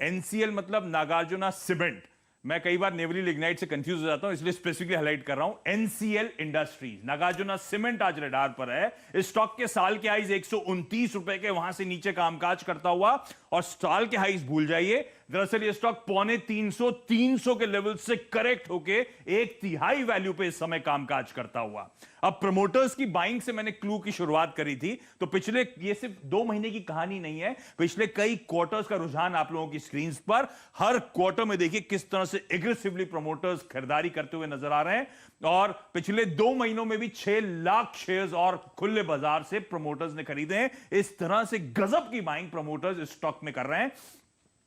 NCL मतलब Nagarjuna cement. मैं कई बार नेवली लिग्नाइट से कंफ्यूज हो जाता हूं, इसलिए स्पेसिफिकली हाईलाइट कर रहा हूं। एनसीएल इंडस्ट्रीज, नागार्जुना सीमेंट आज रडार पर है। इस स्टॉक के साल के हाईज 129 रुपए के, वहां से नीचे कामकाज करता हुआ, और साल के हाईज भूल जाइए। दरअसल ये स्टॉक 250 के लेवल से करेक्ट होके 1/3 वैल्यू पे इस समय कामकाज करता हुआ। अब प्रमोटर्स की बाइंग से मैंने क्लू की शुरुआत करी थी, तो पिछले, ये सिर्फ 2 महीने की कहानी नहीं है, पिछले कई क्वार्टर्स का रुझान आप लोगों की स्क्रीन पर, हर क्वार्टर में देखिए किस तरह से एग्रेसिवली प्रमोटर्स खरीदारी करते हुए नजर आ रहे हैं। और पिछले 2 महीनों में भी 6 लाख शेयर्स और खुले बाजार से प्रमोटर्स ने खरीदे हैं। इस तरह से गजब की बाइंग प्रमोटर्स इस स्टॉक में कर रहे हैं।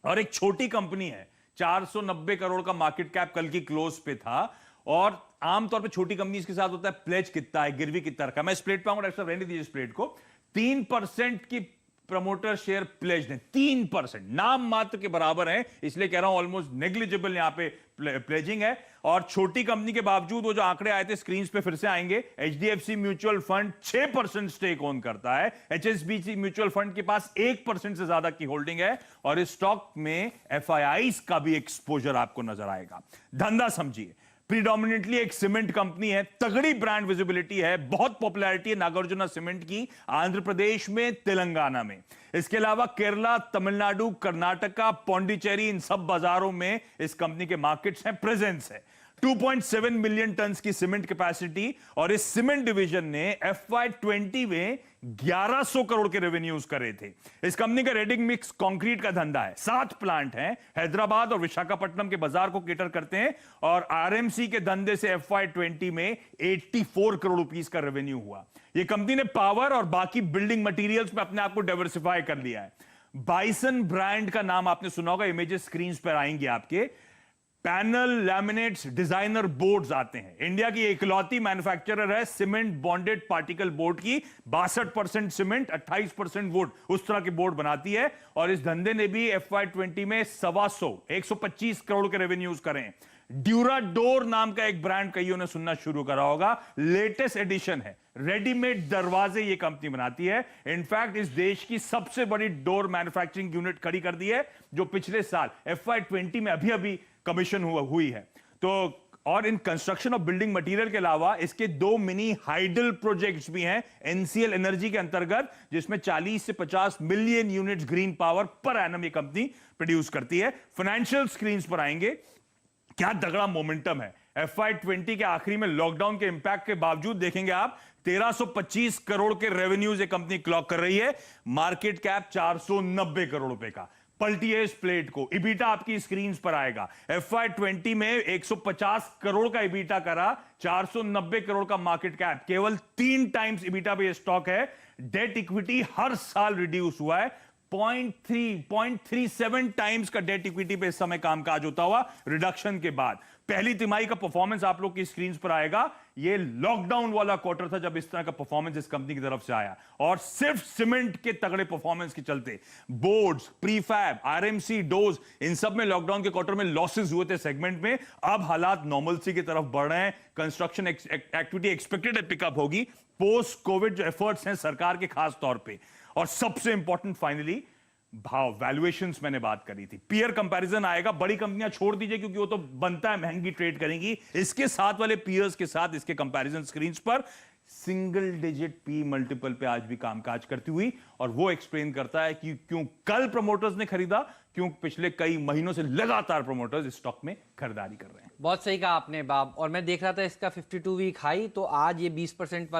और एक छोटी कंपनी है, 490 करोड़ का मार्केट कैप कल की क्लोज पे था। और आमतौर पे छोटी कंपनीज के साथ होता है प्लेज कितना है, गिरवी कितना रखा है। मैं स्प्लिट पाऊंगा, डॉक्टर साहब रहने दीजिए स्प्लिट को। 3% की प्रमोटर शेयर प्लेज ने, 3% नाम मात्र के बराबर है, इसलिए कह रहा हूं ऑलमोस्ट नेग्लिजिबल यहां पे प्लेजिंग है। और छोटी कंपनी के बावजूद वो जो आंकड़े आए थे स्क्रीन पे फिर से आएंगे। HDFC mutual fund 6% stake own करता है, एचएसबीसी म्यूचुअल फंड के पास 1% से ज्यादा की होल्डिंग है। और इस स्टॉक में एफआईआईज का भी एक्सपोजर आपको नजर आएगा। धंधा समझिए, प्रीडोमिनेटली एक सीमेंट कंपनी है, तगड़ी ब्रांड विजिबिलिटी है, बहुत पॉपुलैरिटी है नागार्जुना सीमेंट की आंध्र प्रदेश में, तेलंगाना में। इसके अलावा केरला, तमिलनाडु, कर्नाटका, पौंडीचेरी, इन सब बाजारों में इस कंपनी के मार्केट्स हैं, प्रेजेंस है। 2.7 मिलियन टन की सीमेंट कैपेसिटी, और इस सीमेंट डिवीजन ने FY20 में 1100 करोड़ के रेवेन्यूज करे थे। इस कंपनी का रेडी मिक्स कंक्रीट का धंधा है, 7 प्लांट हैं, हैदराबाद और विशाखापट्टनम के बाजार को केटर करते हैं। और आरएमसी के धंधे से FY20 में 84 करोड़ रुपीस का रेवेन्यू हुआ। यह कंपनी ने पावर और बाकी बिल्डिंग मटेरियल्स में अपने आप को डाइवर्सिफाई कर लिया है। बाइसन ब्रांड का नाम आपने सुना होगा, इमेजेस स्क्रीन पर आएंगे आपके। पैनल, लैमिनेट्स, डिजाइनर बोर्ड्स आते हैं। इंडिया की इकलौती मैन्युफैक्चरर है सीमेंट बॉन्डेड पार्टिकल बोर्ड की। 62% सीमेंट, 28% वुड, उस तरह के बोर्ड बनाती है। और इस धंधे ने भी FY20 में 125 करोड़ के रेवेन्यूज करें। ड्यूराडोर नाम का एक ब्रांड कईयों ने सुनना शुरू करा होगा, लेटेस्ट एडिशन है। रेडीमेड दरवाजे ये कंपनी बनाती है। इनफैक्ट इस देश की सबसे बड़ी डोर मैन्युफैक्चरिंग यूनिट खड़ी कर दी है, जो पिछले साल FY20 में अभी अभी कमीशन हुई है। तो और in construction of building material के अलावा इसके 2 मिनी हाइडल प्रोजेक्ट्स भी हैं एनसीएल एनर्जी के अंतर्गत, जिसमें 40 से 50 million units green power per annum ये कंपनी प्रोड्यूस करती है। फाइनेंशियल स्क्रीन पर आएंगे, क्या तगड़ा मोमेंटम है। FY20 के आखिरी में लॉकडाउन के इंपैक्ट के बावजूद देखेंगे आप 1325 करोड़ के रेवेन्यूज ये कंपनी क्लॉक कर रही है। मार्केट कैप 490 करोड़ रुपए का। पलटिए इस प्लेट को, इबीटा आपकी स्क्रीन पर आएगा। FY20 में 150 करोड़ का इबीटा करा, 490 करोड़ का मार्केट कैप, केवल 3 टाइम्स इबीटा पे स्टॉक है। डेट इक्विटी हर साल रिड्यूस हुआ है, 0.37 टाइम्स का डेट इक्विटी पे इस समय कामकाज होता हुआ रिडक्शन के बाद। पहली तिमाही का परफॉर्मेंस आप लोग की स्क्रीन पर आएगा। ये लॉकडाउन वाला क्वार्टर था जब इस तरह का परफॉर्मेंस इस कंपनी की तरफ से आया, और सिर्फ सीमेंट के तगड़े परफॉर्मेंस के चलते बोर्ड्स, प्रीफैब, आरएमसी, डोज, इन सब में लॉकडाउन के क्वार्टर में लॉसेस हुए थे सेगमेंट में। अब हालात नॉर्मलसी की तरफ बढ़ रहे हैं। कंस्ट्रक्शन एक्टिविटी एक्सपेक्टेड है पिकअप होगी पोस्ट कोविड जो एफर्ट्स हैं सरकार के खास तौर पे। और सबसे इंपॉर्टेंट फाइनली भाव, वैल्यूएशंस मैंने बात करी थी, पीयर कंपैरिजन आएगा। बड़ी कंपनियां छोड़ दीजिए क्योंकि वो तो बनता है महंगी ट्रेड करेंगी, इसके साथ वाले पीयर्स के साथ इसके कंपैरिजन स्क्रीन पर सिंगल डिजिट पी मल्टीपल पे आज भी कामकाज करती हुई। और वो एक्सप्लेन करता है कि क्यों कल प्रमोटर्स ने खरीदा, क्यों पिछले कई महीनों से लगातार प्रमोटर्स इस स्टॉक में खरीदारी कर रहे हैं। बहुत सही कहा आपने बाब। और मैं देख रहा था इसका 52 वीक हाई, तो आज ये 20% वाला